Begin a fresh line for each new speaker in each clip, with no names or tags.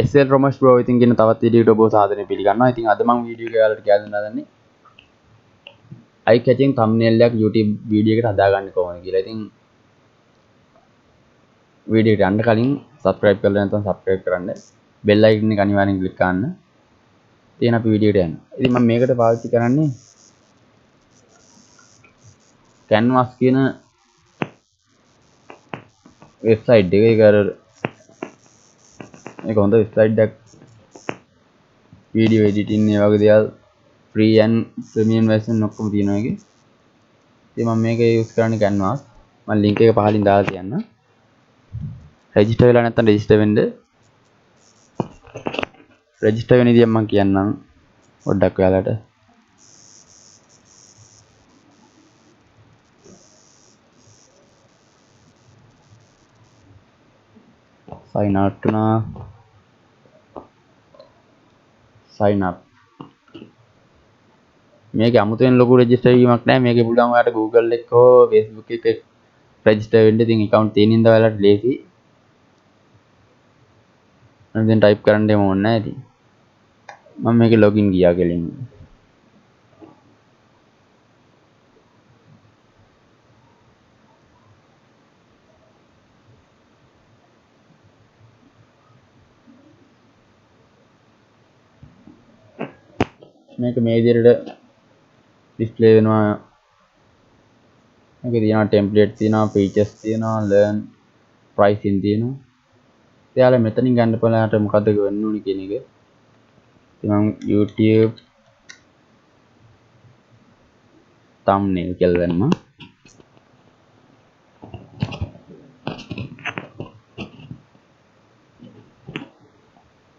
SL Romesh bro ඉතින් කියන තවත් වීඩියෝ එකට ඔබ සාදරයෙන් පිළිගන්නවා. ඉතින් අද මම වීඩියෝ එක ඔයාලට කියලා දෙන්න හදන්නේ eye catching thumbnail එකක් YouTube වීඩියෝ එකට හදාගන්නේ කොහොමද කියලා. ඉතින් වීඩියෝ එකට යන්න කලින් subscribe කරලා නැත්නම් subscribe කරන්න. bell icon එක අනිවාර්යෙන් click කරන්න. ඉතින් අපි වීඩියෝ එකට යන්න. ඉතින් මම මේකට පාවිච්චි කරන්නේ canvas කියන website එක. ඒක හොඳ website එකක්. video editing ඒ වගේ දේවල් free and premium version ඔක්කොම තියෙනවා ඒකේ. ඉතින් මම මේක use කරන්නේ canvas. මම link එක පහලින් දාලා තියන්නම්. register වෙලා නැත්නම් register වෙන්න. register වෙන විදිය මම කියන්නම් පොඩ්ඩක් ඔයාලට. sign out කරනවා. sign up. මේක 아무තෙන් ලොකු රෙජිස්ටර් වීමක් නැහැ. මේකේ පුළුවන් ඔයාලට Google එක හෝ Facebook එක රෙජිස්ටර් වෙන්න. ඉතින් account තියෙන ඉඳලා ඔයාලට ලේසි. දැන් type කරන්න දෙම ඕනේ නැහැ ඉතින්. මම මේකේ login ගියා කෙලින්ම. මේක මේ විදිහට display වෙනවා. මේකේ තියෙනවා template තියෙනවා, features තියෙනවා, learn, pricing තියෙනවා. එයාලා මෙතනින් ගන්න බලන්න මොකද්ද වෙන්න ඕනි කියන එක. ඉතින් මම YouTube thumbnail කියලා දැම්මා.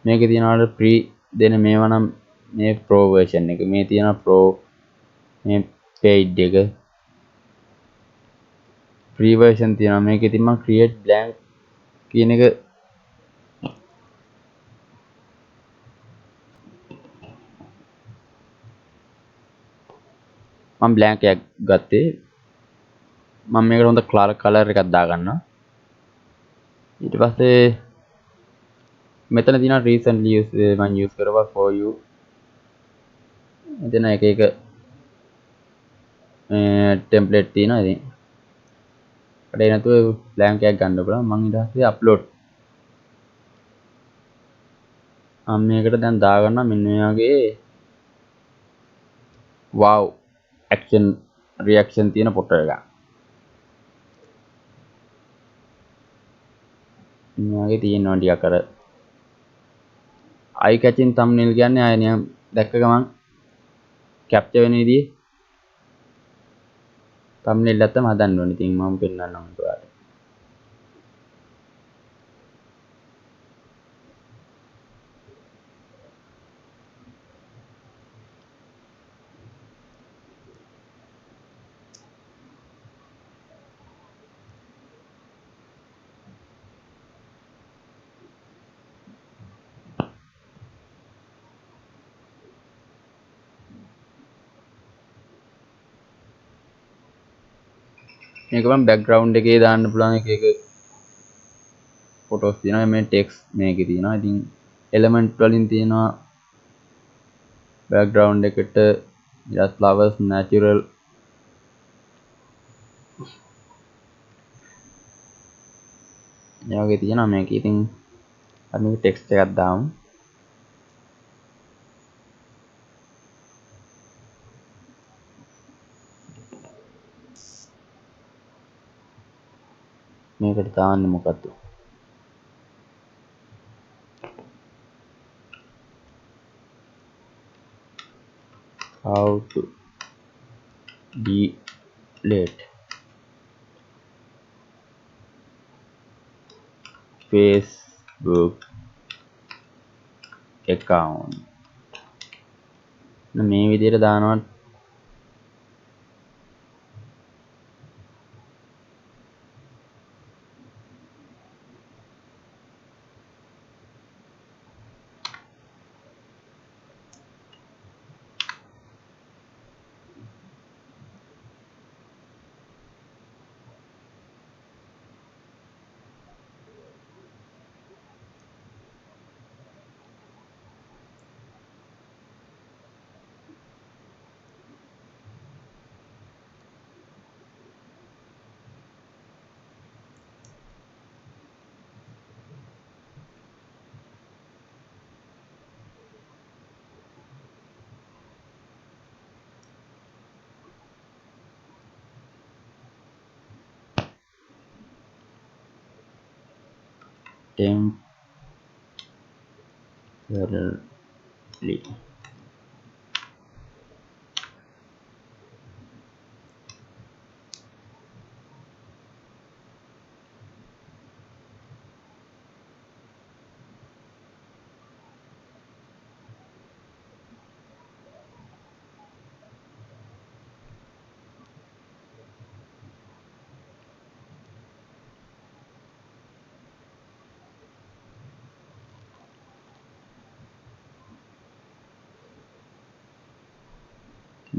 මේකේ තියෙනවා free දෙන මේවා නම් මේ pro version එක. මේ තියෙනවා pro මේ paid එක. free version තියෙනවා. මේකේ ඉතින් මම create blank කියන එක මම blank එකක් ගත්තේ. මම මේකට හොඳ color එකක් දාගන්නවා. ඊට පස්සේ මෙතන තියෙනවා recently use මම use කරපුවා for you. මෙතන එක එක template තියෙනවා. ඉතින් කඩේ නැතුව blank එකක් ගන්න පුළුවන්. මම ඊට පස්සේ upload මම මේකට දැන් දාගන්නවා මෙන්න මේ වගේ wow action reaction තියෙන ෆොටෝ එකක්. මේ වගේ තියෙනවා ටිකක් අර eye catching thumbnail කියන්නේ ආය නිකන් දැක්ක ගමන් capture වෙන විදිහේ thumbnail එකක් තමයි හදන්න ඕනේ. ඉතින් මම පෙන්නන්නම් ඔයාලට. මේක මම background එකේ දාන්න පුළුවන් එක එක photos තියෙනවා. මේ text මේකේ තියෙනවා. ඉතින් element වලින් තියෙනවා background එකට just flowers natural මේ වගේ තියෙනවා මේකේ. ඉතින් අපි මේක text එකක් දාමු. මේකට දාන්නේ මොකද්ද? how to delete Facebook account. මේ විදිහට දානවා. temporarily.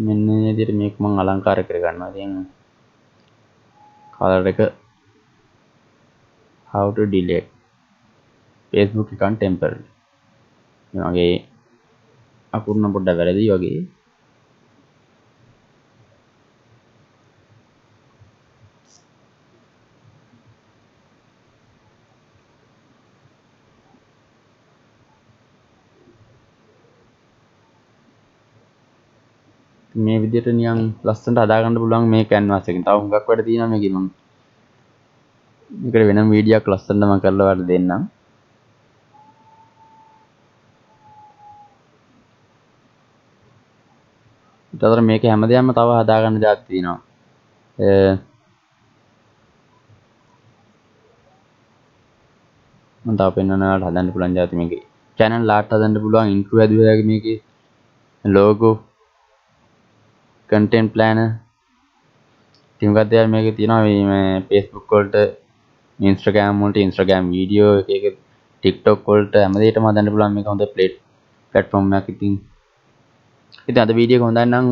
මෙන්න මේ විදිහට මේක මම අලංකාර කරගන්නවා. දැන් color එක how to delete Facebook account temporarily. මේ වගේ අකුරුණ පොඩ්ඩක් වැරදි වගේ. මේ විදිහට නිකන් ලස්සනට හදාගන්න පුළුවන් මේ canvas එකෙන්. තව හුඟක් වැඩ තියෙනවා මේකේ මම. මේකට වෙනම වීඩියෝ එකක් ලස්සනට මම කරලා ඔයාලට දෙන්නම්. ඊට අතර මේක හැමදේම තව හදාගන්න જાති තියෙනවා. මම තව පෙන්වන්න ඔයාලට හදන්න පුළුවන් જાති මේකේ. channel art හදන්න පුළුවන් intro හැදුවා මේකේ. logo content planner ඉතින් මොකක්ද යාර මේකේ තියෙනවා මේ Facebook වලට Instagram වලට Instagram වීඩියෝ එක TikTok වලට හැමදේටම හදන්න පුළුවන් මේක හොඳ platform එකක්. ඉතින් අද වීඩියෝ එක හොඳයි නම්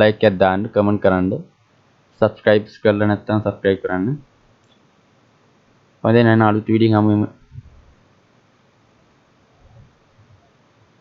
like එකක් දාන්න, comment කරන්න, subscribe කරලා නැත්නම් subscribe කරන්න. හොඳයි නේද? අලුත් වීඩියෝ එකක්